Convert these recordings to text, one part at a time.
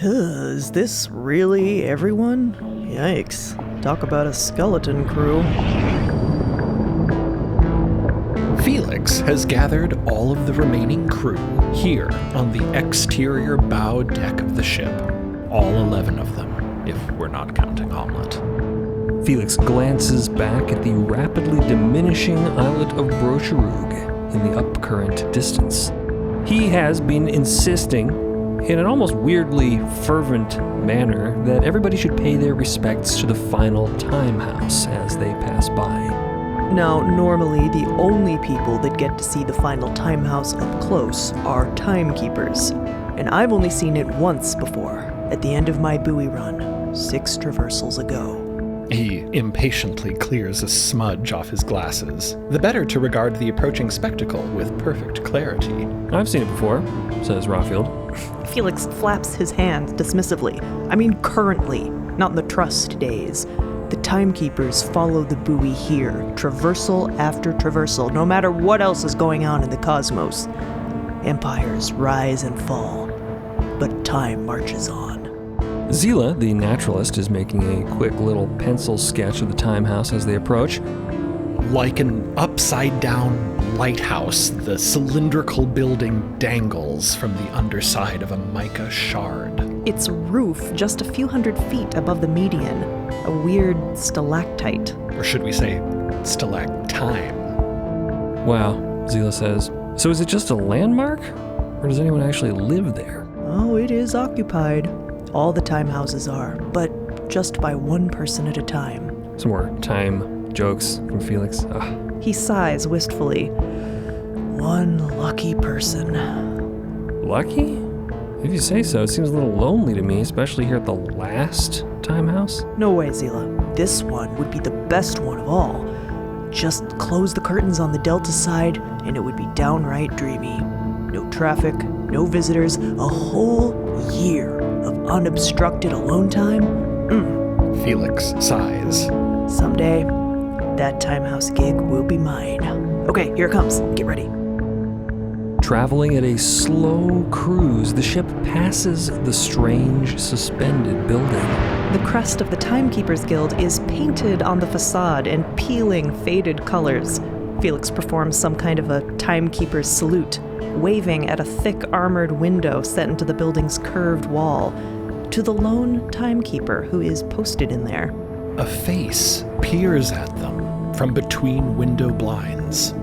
Is this really everyone? Yikes. Talk about a skeleton crew. Felix has gathered all of the remaining crew here on the exterior bow deck of the ship. All 11 of them, if we're not counting Omelette. Felix glances back at the rapidly diminishing islet of Brocherug in the upcurrent distance. He has been insisting, in an almost weirdly fervent manner, that everybody should pay their respects to the final time house as they pass by. Now, normally the only people that get to see the final time house up close are timekeepers. And I've only seen it once before, at the end of my buoy run, 6 traversals ago. He impatiently clears a smudge off his glasses, the better to regard the approaching spectacle with perfect clarity. I've seen it before, says Rawfield. Felix flaps his hands dismissively. I mean currently, not in the Trust days. The timekeepers follow the buoy here, traversal after traversal, no matter what else is going on in the cosmos. Empires rise and fall, but time marches on. Zila, the naturalist, is making a quick little pencil sketch of the time house as they approach. Like an upside-down lighthouse, the cylindrical building dangles from the underside of a mica shard. Its roof just a few hundred feet above the median, a weird stalactite. Or should we say, stalactime? Wow, Zila says. So is it just a landmark? Or does anyone actually live there? Oh, it is occupied. All the time houses are, but just by one person at a time. Some more time jokes from Felix. Ugh. He sighs wistfully. One lucky person. Lucky? If you say so, it seems a little lonely to me, especially here at the last time house. No way, Zila. This one would be the best one of all. Just close the curtains on the Delta side, and it would be downright dreamy. No traffic, no visitors, a whole year of unobstructed alone time? Felix sighs. Someday, that time house gig will be mine. Okay, here it comes. Get ready. Traveling at a slow cruise, the ship passes the strange, suspended building. The crest of the Timekeepers Guild is painted on the facade in peeling, faded colors. Felix performs some kind of a timekeeper's salute, waving at a thick armored window set into the building's curved wall, to the lone timekeeper who is posted in there. A face peers at them from between window blinds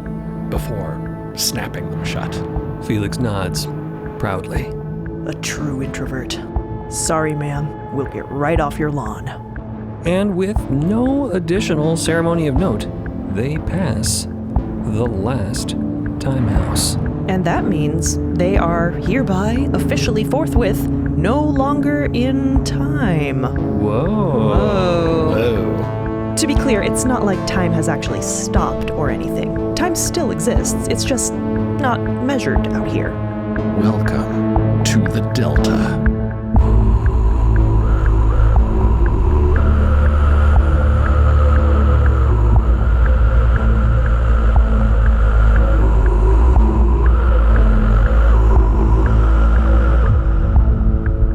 before snapping them shut. Felix nods, proudly. A true introvert. Sorry, ma'am. We'll get right off your lawn. And with no additional ceremony of note, they pass the last time house. And that means they are hereby, officially forthwith, no longer in time. Whoa. To be clear, it's not like time has actually stopped or anything. Time still exists, it's just not measured out here. Welcome to the Delta.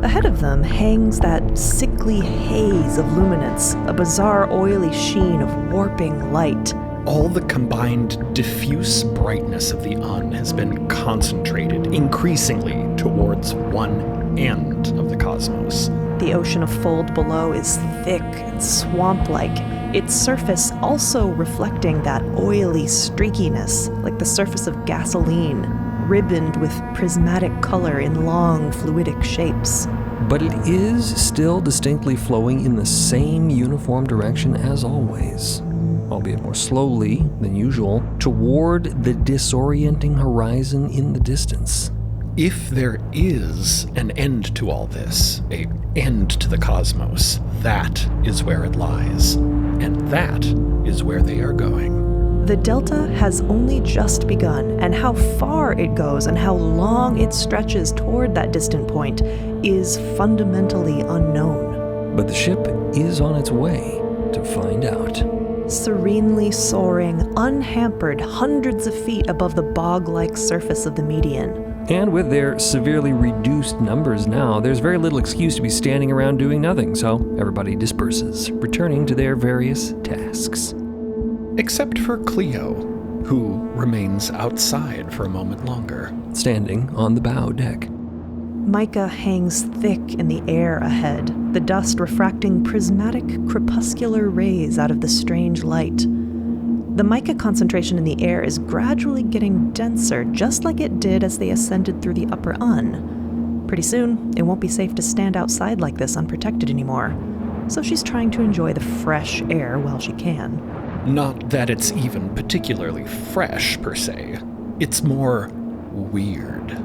Ahead of them hangs that sickly haze of luminance, a bizarre oily sheen of warping light. All the combined diffuse brightness of the Un has been concentrated increasingly towards one end of the cosmos. The ocean of fold below is thick and swamp-like, its surface also reflecting that oily streakiness, like the surface of gasoline, ribboned with prismatic color in long, fluidic shapes. But it is still distinctly flowing in the same uniform direction as always, albeit more slowly than usual, toward the disorienting horizon in the distance. If there is an end to all this, an end to the cosmos, that is where it lies. And that is where they are going. The Delta has only just begun, and how far it goes and how long it stretches toward that distant point is fundamentally unknown. But the ship is on its way to find out. Serenely soaring, unhampered, hundreds of feet above the bog-like surface of the median, And with their severely reduced numbers now, there's very little excuse to be standing around doing nothing, so everybody disperses, returning to their various tasks. Except for Cleo, who remains outside for a moment longer. Standing on the bow deck. Mica hangs thick in the air ahead, the dust refracting prismatic crepuscular rays out of the strange light. The mica concentration in the air is gradually getting denser, just like it did as they ascended through the upper Un. Pretty soon, it won't be safe to stand outside like this unprotected anymore, so she's trying to enjoy the fresh air while she can. Not that it's even particularly fresh, per se. It's more weird.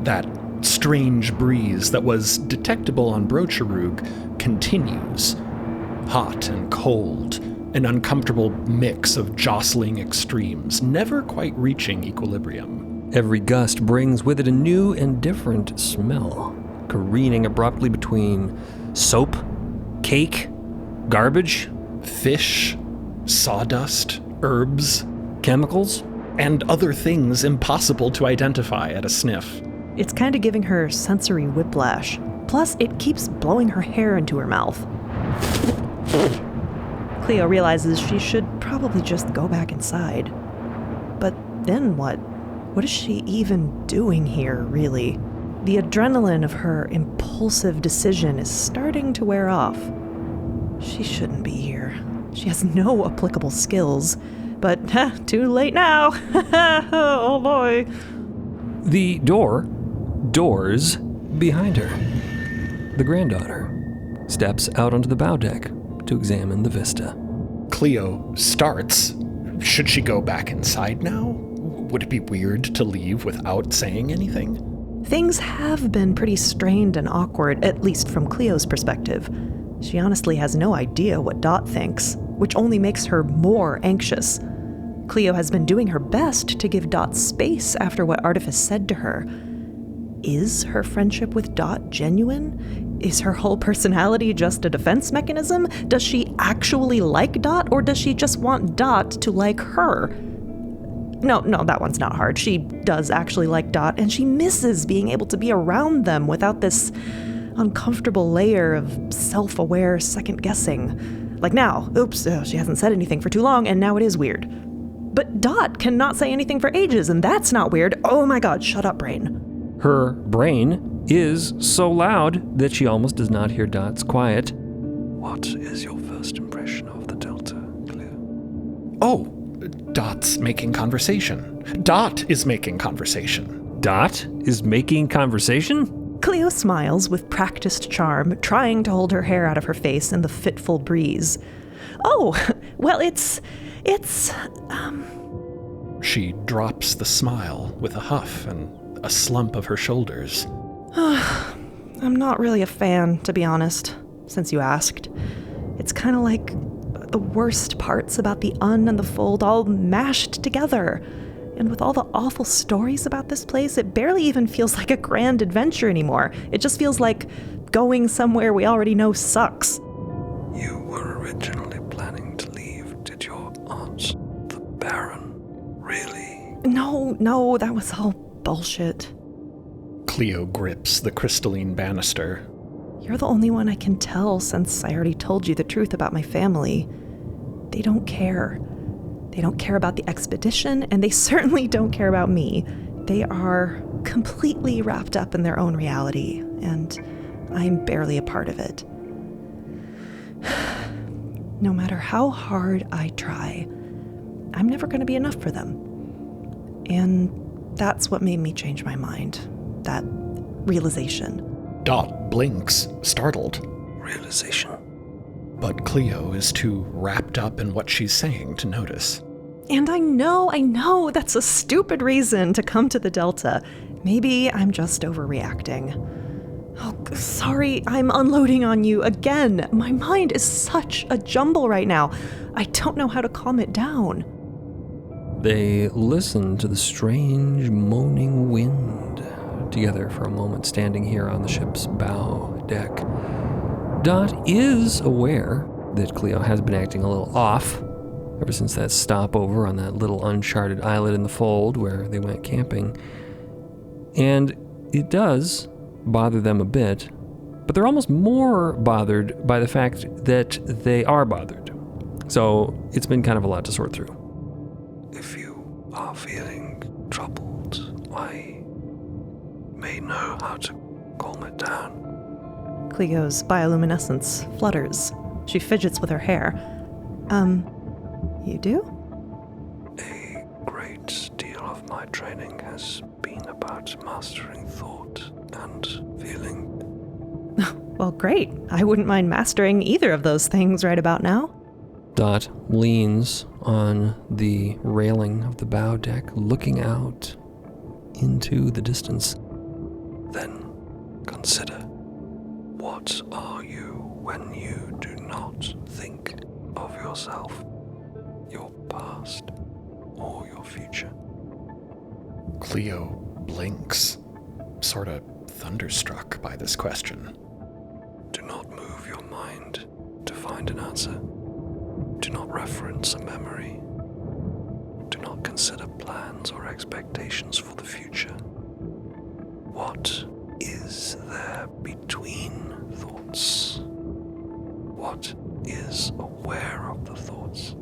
That strange breeze that was detectable on Brocherug continues. Hot and cold, an uncomfortable mix of jostling extremes, never quite reaching equilibrium. Every gust brings with it a new and different smell, careening abruptly between soap, cake, garbage, Fish, sawdust, herbs, chemicals, and other things impossible to identify at a sniff. It's kind of giving her sensory whiplash. Plus, it keeps blowing her hair into her mouth. Cleo realizes she should probably just go back inside. But then what? What is she even doing here, really? The adrenaline of her impulsive decision is starting to wear off. She shouldn't be here. She has no applicable skills. But, too late now. Oh boy. the doors behind her. The granddaughter steps out onto the bow deck to examine the vista. Cleo starts. Should she go back inside now? Would it be weird to leave without saying anything? Things have been pretty strained and awkward, at least from Cleo's perspective. She honestly has no idea what Dot thinks, which only makes her more anxious. Cleo has been doing her best to give Dot space after what Artifice said to her. Is her friendship with Dot genuine? Is her whole personality just a defense mechanism? Does she actually like Dot, or does she just want Dot to like her? No, that one's not hard. She does actually like Dot, and she misses being able to be around them without this uncomfortable layer of self-aware second-guessing. Like now, oops, she hasn't said anything for too long, and now it is weird. But Dot cannot say anything for ages, and that's not weird. Oh my god, shut up, brain. Her brain is so loud that she almost does not hear Dot's quiet. What is your first impression of the Delta, Cleo? Oh, Dot's making conversation. Dot is making conversation. Dot is making conversation? Cleo smiles with practiced charm, trying to hold her hair out of her face in the fitful breeze. Oh, well, it's... She drops the smile with a huff and a slump of her shoulders. I'm not really a fan, to be honest, since you asked. It's kind of like the worst parts about the Un and the Fold all mashed together. And with all the awful stories about this place, it barely even feels like a grand adventure anymore. It just feels like going somewhere we already know sucks. You were originally planning to leave, did your aunt, the Baron, really? No, that was all bullshit. Cleo grips the crystalline banister. You're the only one I can tell since I already told you the truth about my family. They don't care. They don't care about the expedition, and they certainly don't care about me. They are completely wrapped up in their own reality, and I'm barely a part of it. No matter how hard I try, I'm never going to be enough for them. And that's what made me change my mind. That realization. Dot blinks, startled. Realization. But Cleo is too wrapped up in what she's saying to notice. And I know, that's a stupid reason to come to the Delta. Maybe I'm just overreacting. Oh, sorry, I'm unloading on you again. My mind is such a jumble right now. I don't know how to calm it down. They listen to the strange moaning wind together for a moment, standing here on the ship's bow deck. Dot is aware that Cleo has been acting a little off ever since that stopover on that little uncharted islet in the Fold where they went camping. And it does bother them a bit, but they're almost more bothered by the fact that they are bothered. So it's been kind of a lot to sort through. If you are feeling troubled, I may know how to calm it down. Cleo's bioluminescence flutters. She fidgets with her hair. You do? A great deal of my training has been about mastering thought and feeling. Well, great. I wouldn't mind mastering either of those things right about now. Dot leans on the railing of the bow deck, looking out into the distance. Then consider, what are you when you do not think of yourself, your past, or your future? Cleo blinks, sort of thunderstruck by this question. Do not move your mind to find an answer. Do not reference a memory. Do not consider plans or expectations for the future. What is there between thoughts? What is aware of the thoughts?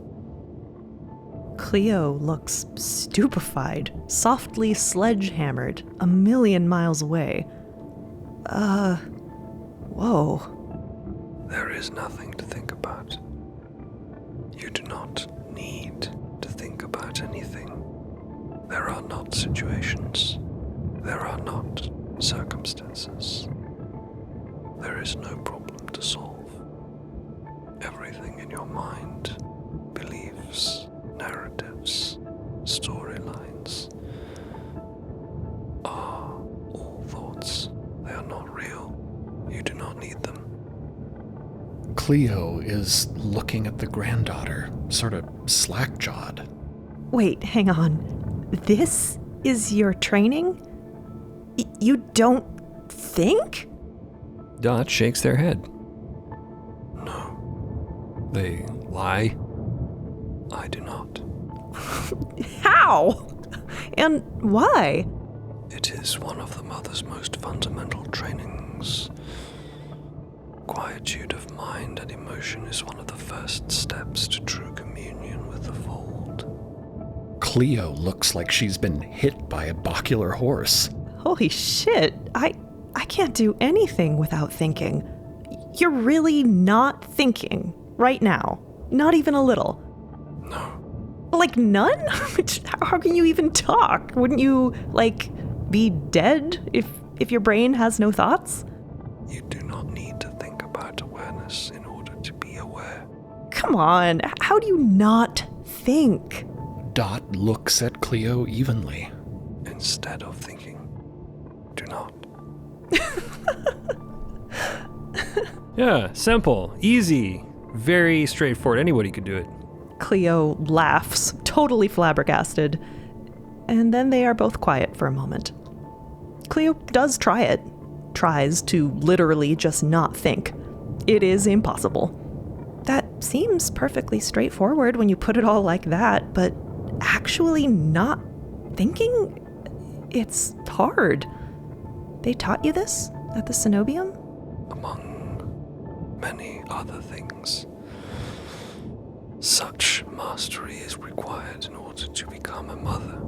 Cleo looks stupefied, softly sledgehammered, a million miles away. Whoa. There is nothing to think about. You do not need to think about anything. There are not situations. There are not circumstances. There is no problem to solve. Everything in your mind, beliefs, narratives, storylines, are all thoughts. They are not real. You do not need them. Cleo is looking at the granddaughter, sort of slack-jawed. Wait, hang on. This is your training? You don't think? Dot shakes their head. No, They lie. I do not. How? And why? It is one of the mother's most fundamental trainings. Quietude of mind and emotion is one of the first steps to true communion with the fold. Cleo looks like she's been hit by a bachelor horse. Holy shit. I can't do anything without thinking. You're really not thinking right now. Not even a little. No, Like none? How can you even talk? Wouldn't you, be dead if your brain has no thoughts? you do not need to think about awareness in order to be aware. Come on, how do you not think? Dot looks at Cleo evenly. Instead of thinking, do not. Yeah, simple, easy, very straightforward. Anybody could do it. Cleo laughs, totally flabbergasted, and then they are both quiet for a moment. Cleo does try it, tries to literally just not think. It is impossible. That seems perfectly straightforward when you put it all like that, but actually not thinking? It's hard. They taught you this at the Cenobium? Among many other things, such mastery is required in order to become a mother.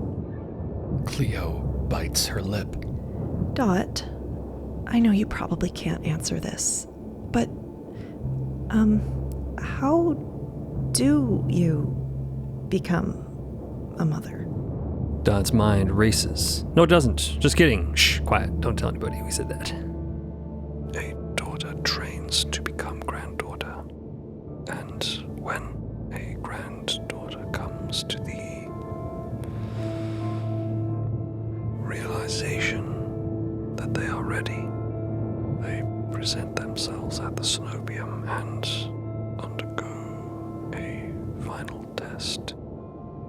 Cleo bites her lip. Dot, I know you probably can't answer this, but, how do you become a mother? Dot's mind races. No, it doesn't. Just kidding. Shh, quiet. Don't tell anybody we said that. A daughter trains to become granddaughter, and when a granddaughter comes to the realization that they are ready, they present themselves at the Cenobium and undergo a final test,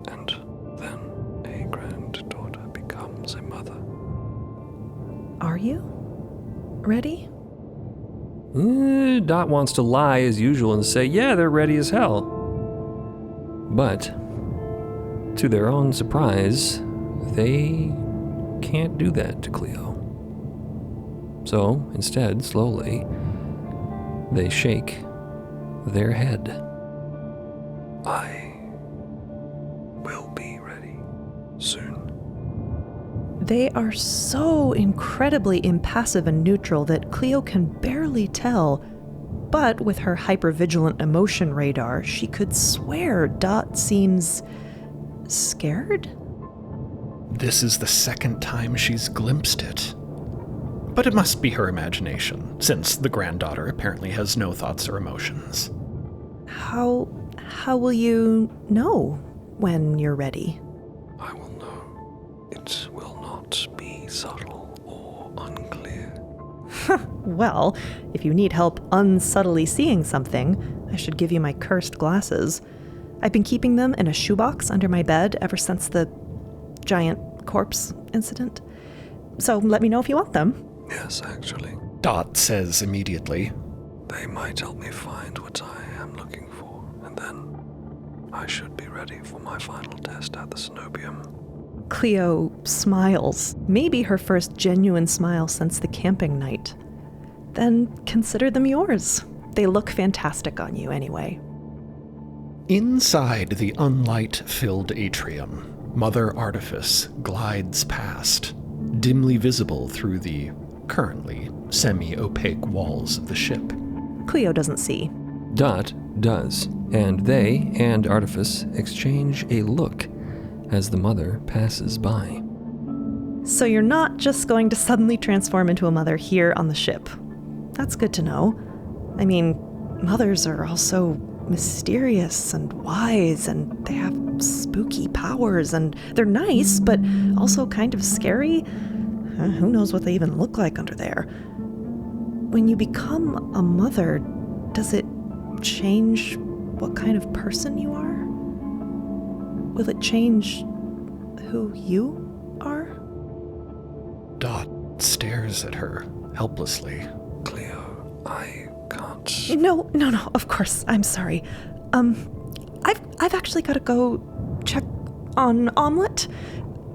and then a granddaughter becomes a mother. Are you ready? Dot wants to lie as usual and say, yeah, they're ready as hell. But, to their own surprise, they can't do that to Cleo. So, instead, slowly, they shake their head. I will be ready soon. They are so incredibly impassive and neutral that Cleo can barely tell. But with her hypervigilant emotion radar, she could swear Dot seems scared? This is the second time she's glimpsed it. But it must be her imagination, since the granddaughter apparently has no thoughts or emotions. How will you know when you're ready? I will know. It will not be subtle or unclear. Well, if you need help unsubtly seeing something, I should give you my cursed glasses. I've been keeping them in a shoebox under my bed ever since the giant corpse incident. So let me know if you want them. Yes, actually. Dot says immediately. They might help me find what I am looking for, and then I should be ready for my final test at the Cenobium. Cleo smiles, maybe her first genuine smile since the camping night. Then consider them yours. They look fantastic on you anyway. Inside the unlight-filled atrium, Mother Artifice glides past, dimly visible through the currently semi-opaque walls of the ship. Cleo doesn't see. Dot does, and they and Artifice exchange a look as the mother passes by. So you're not just going to suddenly transform into a mother here on the ship. That's good to know. I mean, mothers are also mysterious and wise, and they have spooky powers, and they're nice, but also kind of scary. Who knows what they even look like under there? When you become a mother, does it change what kind of person you are? Will it change who you are? Dot stares at her helplessly. Cleo, I can't. No, of course, I'm sorry. I've actually got to go check on Omelette.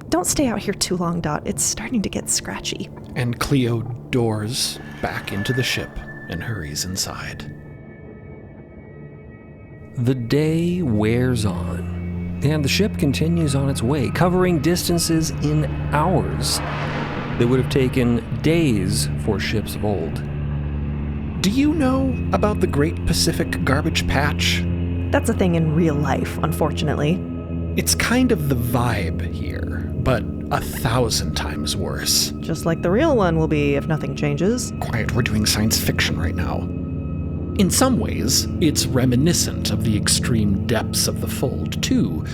Don't stay out here too long, Dot. It's starting to get scratchy. And Cleo doors back into the ship and hurries inside. The day wears on, and the ship continues on its way, covering distances in hours that would have taken days for ships of old. Do you know about the Great Pacific Garbage Patch? That's a thing in real life, unfortunately. It's kind of the vibe here, but 1,000 times worse. Just like the real one will be if nothing changes. Quiet, we're doing science fiction right now. In some ways, it's reminiscent of the extreme depths of the Fold, too,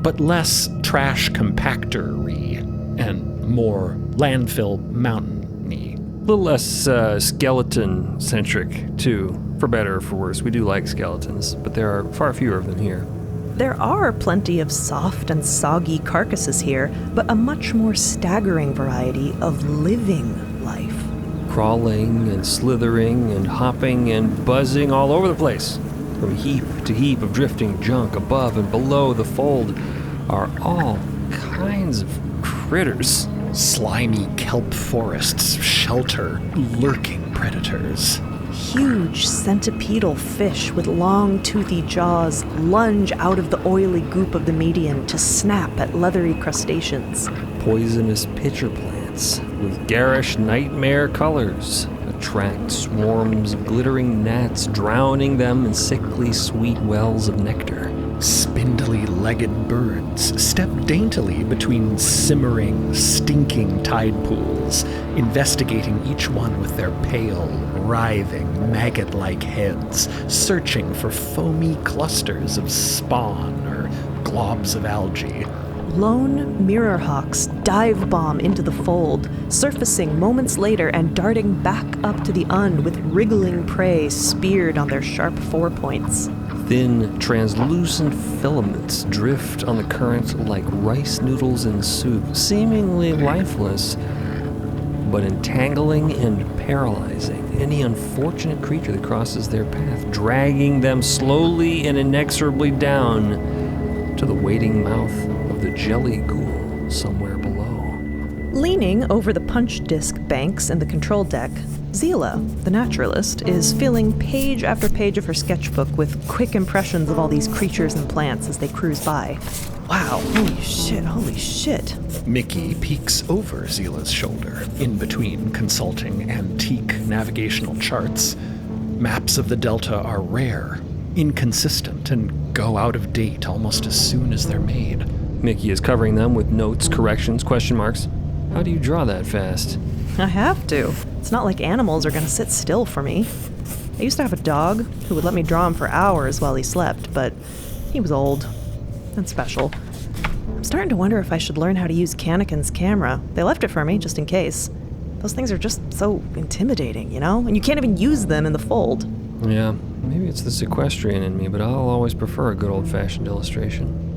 but less trash compactor-y and more landfill mountain-y. A little less skeleton-centric, too, for better or for worse. We do like skeletons, but there are far fewer of them here. There are plenty of soft and soggy carcasses here, but a much more staggering variety of living life. Crawling and slithering and hopping and buzzing all over the place. From heap to heap of drifting junk above and below the Fold are all kinds of critters. Slimy kelp forests shelter lurking predators. Huge centipedal fish with long, toothy jaws lunge out of the oily goop of the median to snap at leathery crustaceans. Poisonous pitcher plants with garish nightmare colors attract swarms of glittering gnats, drowning them in sickly sweet wells of nectar. Spindly-legged birds step daintily between simmering, stinking tide pools, investigating each one with their pale, writhing, maggot-like heads, searching for foamy clusters of spawn or globs of algae. Lone mirrorhawks dive bomb into the Fold, surfacing moments later and darting back up to the Und with wriggling prey speared on their sharp forepoints. Thin, translucent filaments drift on the current like rice noodles in soup, seemingly lifeless, but entangling and paralyzing any unfortunate creature that crosses their path, dragging them slowly and inexorably down to the waiting mouth of the jelly ghoul somewhere below. Leaning over the punch disc banks and the control deck, Zila, the naturalist, is filling page after page of her sketchbook with quick impressions of all these creatures and plants as they cruise by. Wow, holy shit. Mickey peeks over Zila's shoulder, in between consulting antique navigational charts. Maps of the Delta are rare, inconsistent, and go out of date almost as soon as they're made. Mickey is covering them with notes, corrections, question marks. How do you draw that fast? I have to. It's not like animals are gonna sit still for me. I used to have a dog who would let me draw him for hours while he slept, but he was old and special. I'm starting to wonder if I should learn how to use Kanneken's camera. They left it for me, just in case. Those things are just so intimidating, you know? And you can't even use them in the fold. Yeah, maybe it's the sequestrian in me, but I'll always prefer a good old-fashioned illustration.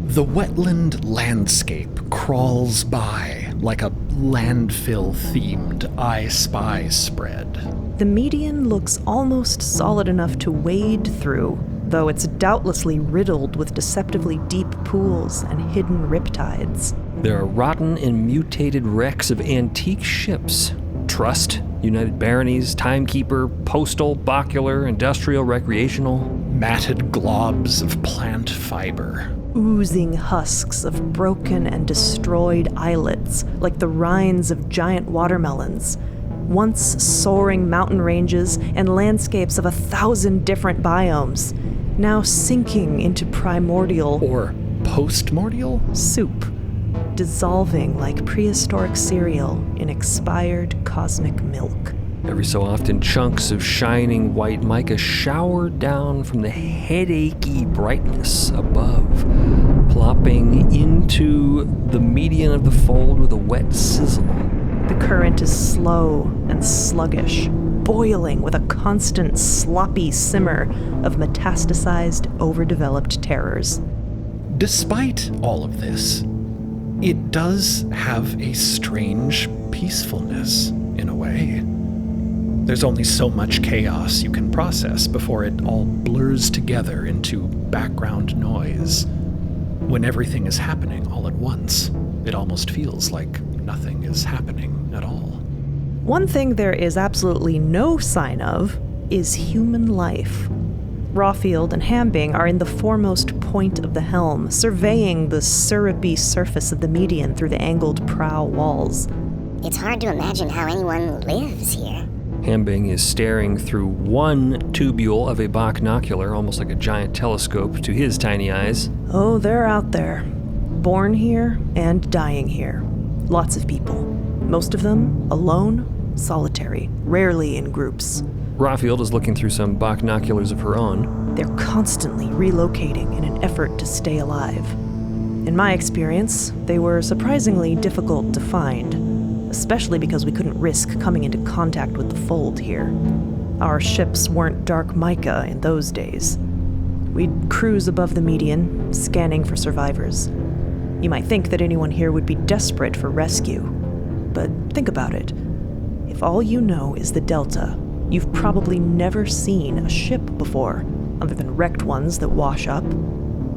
The wetland landscape crawls by like a landfill-themed I Spy spread. The median looks almost solid enough to wade through, though it's doubtlessly riddled with deceptively deep pools and hidden riptides. There are rotten and mutated wrecks of antique ships. Trust, United Baronies, Timekeeper, Postal, Bacular, Industrial, Recreational. Matted globs of plant fiber. Oozing husks of broken and destroyed islets, like the rinds of giant watermelons. Once soaring mountain ranges and landscapes of 1,000 different biomes, now sinking into primordial or postmordial soup, dissolving like prehistoric cereal in expired cosmic milk. Every so often, chunks of shining white mica shower down from the headachy brightness above, plopping into the median of the fold with a wet sizzle. The current is slow and sluggish, boiling with a constant sloppy simmer of metastasized, overdeveloped terrors. Despite all of this, it does have a strange peacefulness, in a way. There's only so much chaos you can process before it all blurs together into background noise. When everything is happening all at once, it almost feels like nothing is happening at all. One thing there is absolutely no sign of is human life. Rawfield and Hambing are in the foremost point of the helm, surveying the syrupy surface of the median through the angled prow walls. It's hard to imagine how anyone lives here. Hambing is staring through one tubule of a binocular, almost like a giant telescope, to his tiny eyes. Oh, they're out there. Born here and dying here. Lots of people. Most of them alone, solitary, rarely in groups. Rawfield is looking through some binoculars of her own. They're constantly relocating in an effort to stay alive. In my experience, they were surprisingly difficult to find, especially because we couldn't risk coming into contact with the fold here. Our ships weren't dark mica in those days. We'd cruise above the median, scanning for survivors. You might think that anyone here would be desperate for rescue, but think about it. If all you know is the Delta, you've probably never seen a ship before, other than wrecked ones that wash up.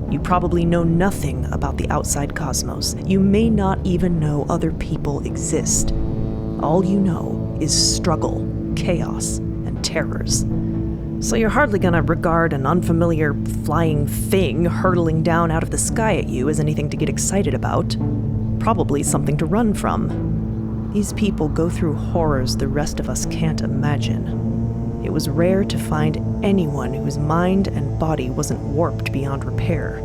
You probably know nothing about the outside cosmos. You may not even know other people exist. All you know is struggle, chaos, and terrors. So you're hardly gonna regard an unfamiliar flying thing hurtling down out of the sky at you as anything to get excited about. Probably something to run from. These people go through horrors the rest of us can't imagine. It was rare to find anyone whose mind and body wasn't warped beyond repair.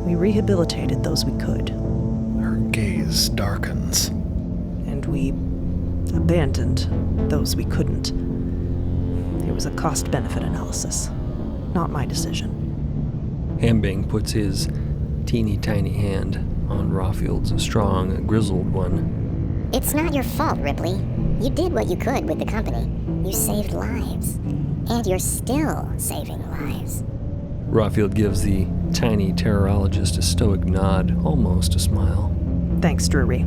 We rehabilitated those we could. Her gaze darkens. And we abandoned those we couldn't. It was a cost-benefit analysis. Not my decision. Hambing puts his teeny tiny hand on Rawfield's strong, grizzled one. It's not your fault, Ripley. You did what you could with the company. You saved lives. And you're still saving lives. Rawfield gives the tiny terrorologist a stoic nod, almost a smile. Thanks, Drury.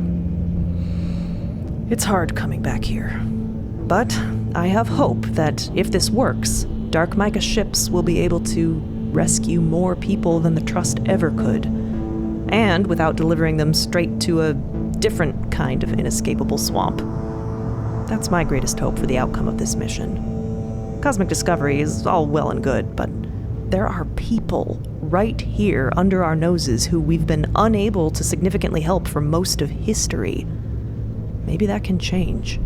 It's hard coming back here. But I have hope that if this works, Dark Mica ships will be able to rescue more people than the Trust ever could. And without delivering them straight to a different kind of inescapable swamp. That's my greatest hope for the outcome of this mission. Cosmic discovery is all well and good, but there are people right here under our noses who we've been unable to significantly help for most of history. Maybe that can change.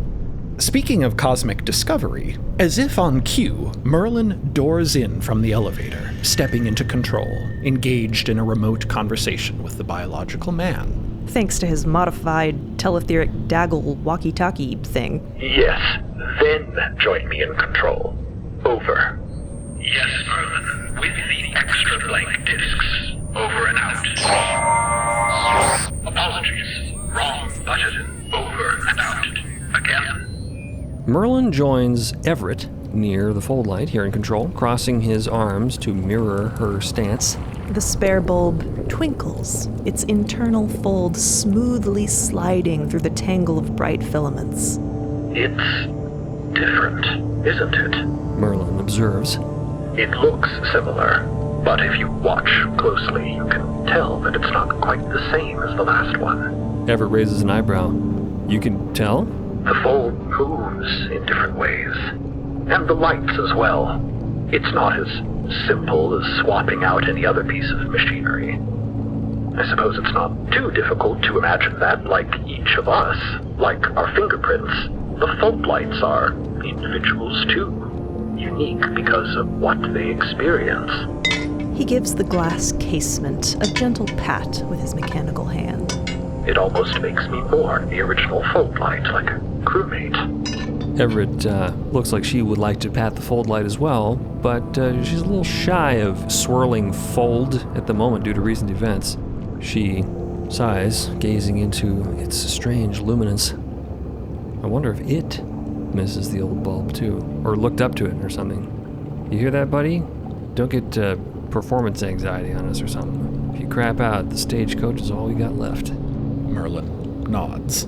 Speaking of cosmic discovery, as if on cue, Merlin doors in from the elevator, stepping into control, engaged in a remote conversation with the biological man. Thanks to his modified teletheric daggle walkie-talkie thing. Yes, then join me in control. Over. Yes, Merlin, with the extra blank discs. Over and out. Apologies. Wrong button. Over and out. Again. Merlin joins Everett near the fold light here in control, crossing his arms to mirror her stance. The spare bulb twinkles, its internal fold smoothly sliding through the tangle of bright filaments. It's different, isn't it? Merlin observes. It looks similar, but if you watch closely, you can tell that it's not quite the same as the last one. Everett raises an eyebrow. You can tell? The fold moves in different ways, and the lights as well. It's not as simple as swapping out any other piece of machinery. I suppose it's not too difficult to imagine that, like each of us, like our fingerprints, the fold lights are individuals too, unique because of what they experience. He gives the glass casement a gentle pat with his mechanical hand. It almost makes me mourn the original fold light, like a crewmate. Everett looks like she would like to pat the fold light as well, but she's a little shy of swirling fold at the moment due to recent events. She sighs, gazing into its strange luminance. I wonder if it misses the old bulb too, or looked up to it or something. You hear that, buddy? Don't get performance anxiety on us or something. If you crap out, the stagecoach is all we got left. Merlin nods.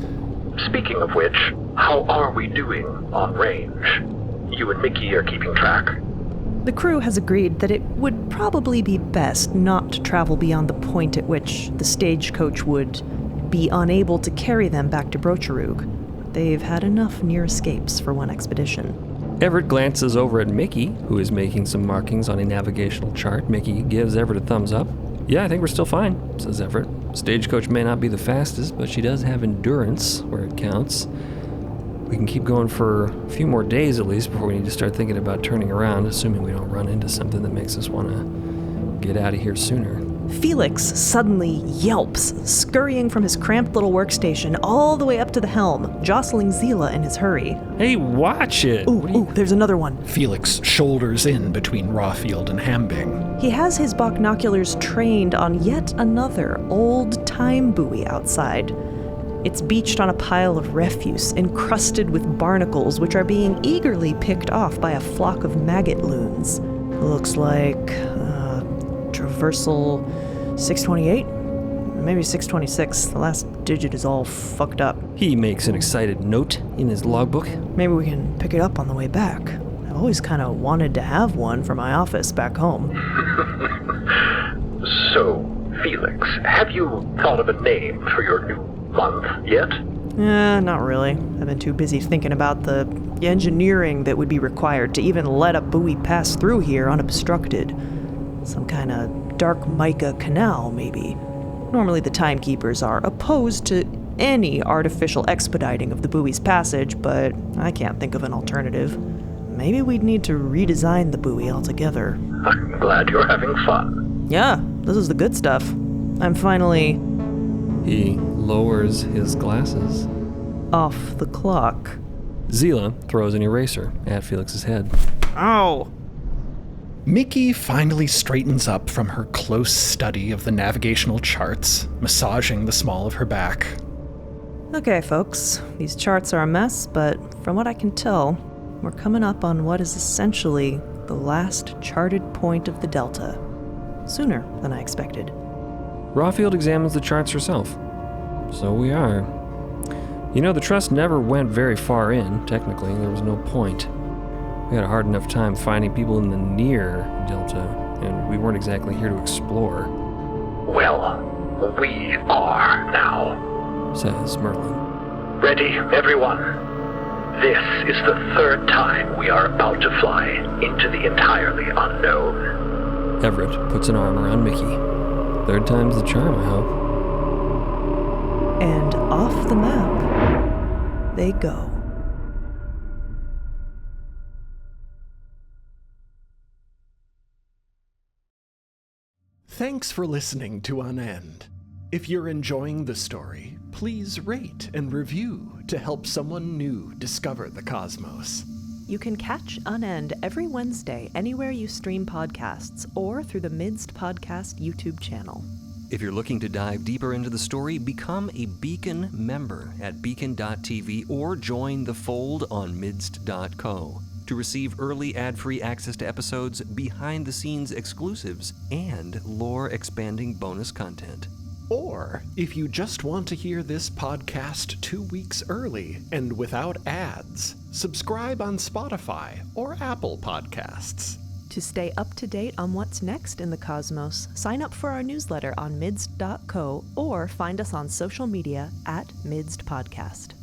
Speaking of which, how are we doing on range? You and Mickey are keeping track? The crew has agreed that it would probably be best not to travel beyond the point at which the stagecoach would be unable to carry them back to Brocherug. They've had enough near escapes for one expedition. Everett glances over at Mickey, who is making some markings on a navigational chart. Mickey gives Everett a thumbs up. Yeah, I think we're still fine, says Everett. Stagecoach may not be the fastest, but she does have endurance where it counts. We can keep going for a few more days at least before we need to start thinking about turning around, assuming we don't run into something that makes us want to get out of here sooner. Felix suddenly yelps, scurrying from his cramped little workstation all the way up to the helm, jostling Zila in his hurry. Hey, watch it! Ooh, there's another one. Felix shoulders in between Rawfield and Hambing. He has his binoculars trained on yet another old time buoy outside. It's beached on a pile of refuse, encrusted with barnacles, which are being eagerly picked off by a flock of maggot loons. Looks like traversal 628? Maybe 626. The last digit is all fucked up. He makes an excited note in his logbook. Maybe we can pick it up on the way back. I've always kind of wanted to have one for my office back home. So, Felix, have you thought of a name for your new month yet? Not really. I've been too busy thinking about the engineering that would be required to even let a buoy pass through here unobstructed. Some kind of dark mica canal, maybe. Normally the timekeepers are opposed to any artificial expediting of the buoy's passage, but I can't think of an alternative. Maybe we'd need to redesign the buoy altogether. I'm glad you're having fun. Yeah, this is the good stuff. I'm finally He lowers his glasses. off the clock. Zila throws an eraser at Felix's head. Ow! Mickey finally straightens up from her close study of the navigational charts, massaging the small of her back. Okay, folks, these charts are a mess, but from what I can tell, we're coming up on what is essentially the last charted point of the Delta. Sooner than I expected. Rawfield examines the charts herself. So we are. You know, the Trust never went very far in, technically. There was no point. We had a hard enough time finding people in the near Delta, and we weren't exactly here to explore. Well, we are now. says Merlin. Ready, everyone. This is the third time we are about to fly into the entirely unknown. Everett puts an arm around Mickey. Third time's the charm, I hope. And off the map they go. Thanks for listening to Unend. If you're enjoying the story, please rate and review to help someone new discover the cosmos. You can catch Unend every Wednesday anywhere you stream podcasts or through the MIDST Podcast YouTube channel. If you're looking to dive deeper into the story, become a Beacon member at beacon.tv or join the fold on midst.co to receive early ad-free access to episodes, behind-the-scenes exclusives, and lore-expanding bonus content. Or, if you just want to hear this podcast 2 weeks early and without ads, subscribe on Spotify or Apple Podcasts. To stay up to date on what's next in the cosmos, sign up for our newsletter on midst.co or find us on social media at MIDST Podcast.